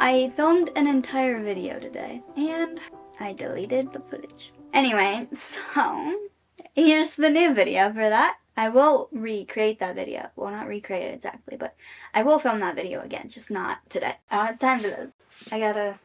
I filmed an entire video today, and I deleted the footage. Anyway, so here's the new video for that. I will recreate that video. Well, not recreate it exactly, but I will film that video again, just not today. I don't have time for this. I gotta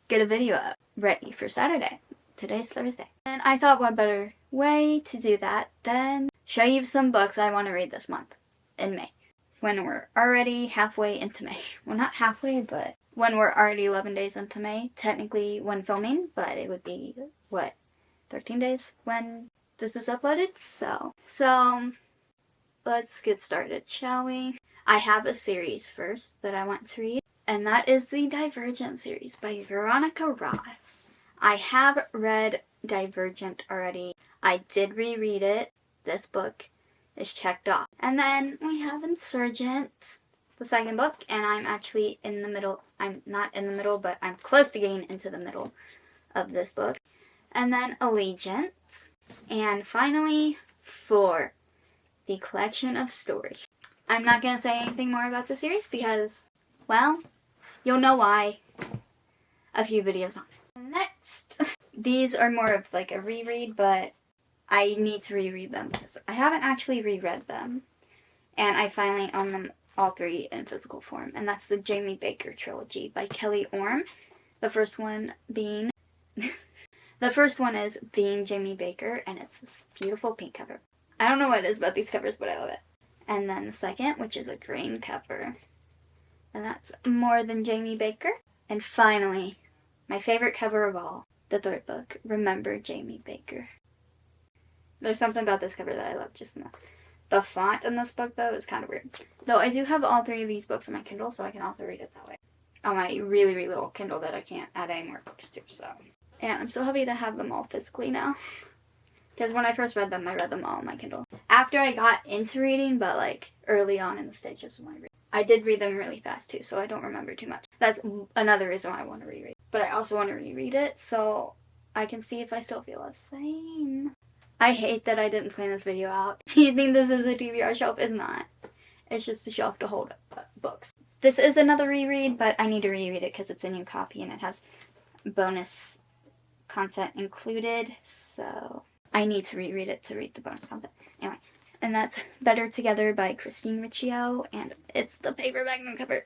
get a video up ready for Saturday. Today's Thursday. And I thought what better way to do that than show you some books I want to read this month in May. When we're already halfway into May. Well, not halfway, but when we're already 11 days into May, technically when filming, but it would be, what, 13 days when this is uploaded? So let's get started, shall we? I have a series first that I want to read, and that is the Divergent series by Veronica Roth. I have read Divergent already. I did reread it. This book is checked off. And then we have Insurgent, the second book, and I'm actually in the middle. I'm not in the middle, but I'm close to getting into the middle of this book. And then Allegiance. And finally, 4, the collection of stories. I'm not going to say anything more about the series because, well, you'll know why a few videos on. Next, these are more of like a reread, but I need to reread them because I haven't actually reread them. And I finally own them all 3 in physical form. And that's the Jamie Baker trilogy by Kelly Orme. The first one being... the first one is Being Jamie Baker, and it's this beautiful pink cover. I don't know what it is about these covers, but I love it. And then the second, which is a green cover. And that's More Than Jamie Baker. And finally, my favorite cover of all, the third book, Remember Jamie Baker. There's something about this cover that I love just the most. The font in this book, though, is kind of weird. Though I do have all 3 of these books on my Kindle, so I can also read it that way. On my really, really old Kindle that I can't add any more books to, so. And I'm so happy to have them all physically now. Because when I first read them, I read them all on my Kindle. After I got into reading, but like early on in the stages of my reading. I did read them really fast too, so I don't remember too much. That's another reason why I want to reread. But I also want to reread it, so I can see if I still feel the same. I hate that I didn't plan this video out. Do you think this is a TBR shelf? It's not. It's just a shelf to hold books. This is another reread, but I need to reread it because it's a new copy and it has bonus content included, so I need to reread it to read the bonus content. Anyway, and that's Better Together by Christine Riccio, and it's the paperback cover.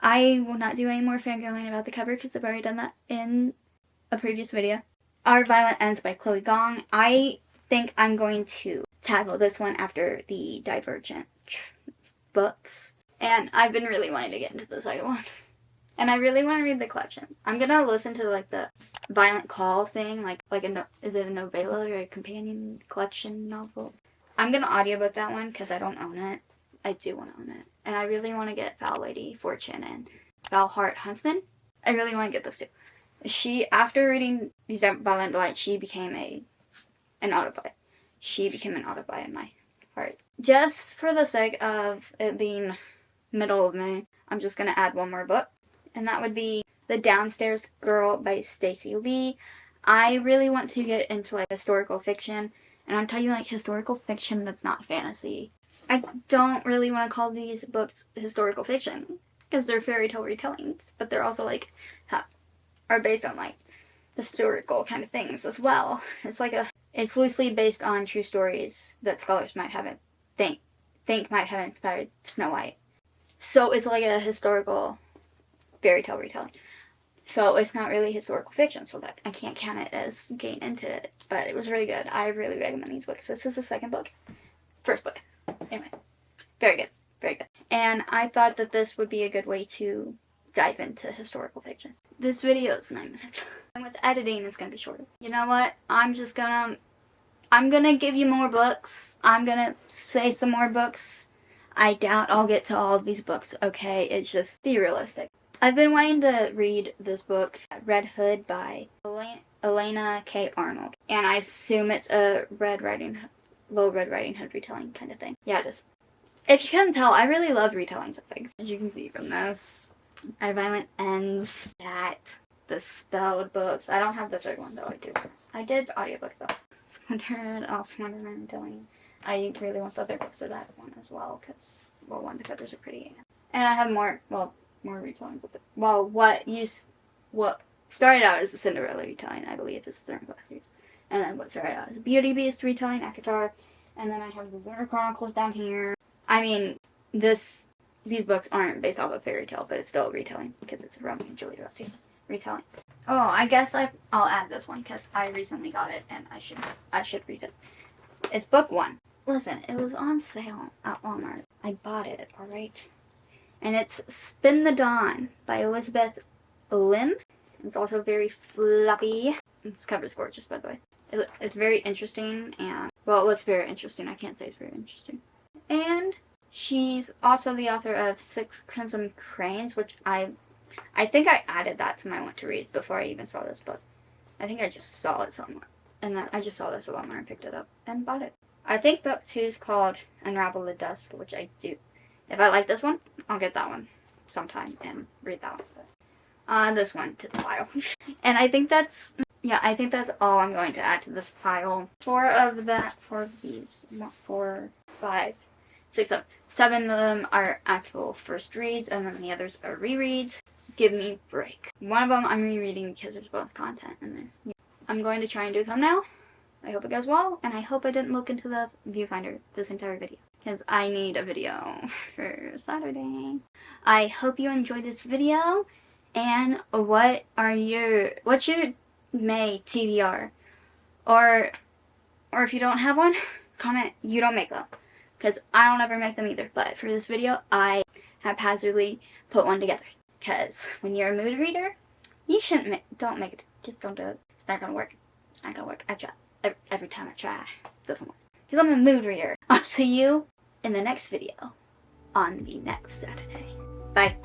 I will not do any more fangirling about the cover because I've already done that in a previous video. Our Violent Ends by Chloe Gong. I think I'm going to tackle this one after the Divergent books, and I've been really wanting to get into the second one. And I really want to read the collection. I'm gonna listen to like the Violent Call thing, is it a novella or a companion collection novel? I'm gonna audiobook that one because I don't own it. I do want to own it. And I really want to get Foul Lady Fortune and Foul Heart Huntsman. I really want to get those 2. After reading these Violent Delight, she became an autobuy. She became an autobuy in my heart. Just for the sake of it being middle of May, I'm just gonna add one more book. And that would be The Downstairs Girl by Stacey Lee. I really want to get into like historical fiction, and I'm telling you like historical fiction that's not fantasy. I don't really want to call these books historical fiction because they're fairy tale retellings, but they're also like are based on like historical kind of things as well. It's loosely based on true stories that scholars might have think might have inspired Snow White. So it's like a historical fairy tale retelling. So it's not really historical fiction, so that I can't count it as getting into it. But it was really good. I really recommend these books. This is the second book. First book. Anyway. Very good. Very good. And I thought that this would be a good way to dive into historical fiction. This video is 9 minutes. And with editing, it's going to be shorter. You know what? I'm gonna give you more books. I'm gonna say some more books. I doubt I'll get to all of these books, okay? It's just, be realistic. I've been wanting to read this book, Red Hood by Elena K. Arnold. And I assume it's a Low Red Riding Hood retelling kind of thing. Yeah, it is. If you couldn't tell, I really love retellings of things. As you can see from this, Our Violent Ends, the Spelled books. I don't have the third one, though. I did audiobook, though. Splintered, Splintered and Retelling. I really want the other books of that one as well, because, well, one, the covers are pretty. And I have more, well, more retellings of it. Well, what started out as a Cinderella retelling, I believe, is the Third Glass series. And then what started out as a Beauty Beast retelling, ACOTAR. And then I have the Lunar Chronicles down here. I mean, these books aren't based off a fairy tale, but it's still a retelling because it's a Romeo and Juliet retelling. Oh, I guess I'll add this one because I recently got it and I should read it. It's book 1. Listen, it was on sale at Walmart. I bought it, alright? And it's Spin the Dawn by Elizabeth Lim. It's also very floppy. This cover is gorgeous, by the way. It's very interesting, and, well, it looks very interesting. I can't say it's very interesting. And she's also the author of 6 Crimson Cranes, which I think I added that to my want to read before I even saw this book. I think I just saw it somewhere. And then I just saw this at Walmart and picked it up and bought it. I think book 2 is called Unravel the Dusk, which I do. If I like this one, I'll get that one sometime and read that one. This one to the pile. And I think that's all I'm going to add to this pile. 4 of these, 4, 5, 6, 7. 7 of them are actual first reads, and then the others are rereads. Give me a break. One of them I'm rereading because there's bonus content in there. I'm going to try and do a thumbnail. I hope it goes well, and I hope I didn't look into the viewfinder this entire video, because I need a video for Saturday. I hope you enjoyed this video, and what's your May TBR? Or if you don't have one, comment you don't make them, because I don't ever make them either. But for this video, I haphazardly put one together, because when you're a mood reader, you don't make it. Just don't do it. It's not gonna work. It's not gonna work. I try. Every time I try, it doesn't work. Because I'm a mood reader. I'll see you in the next video on the next Saturday. Bye.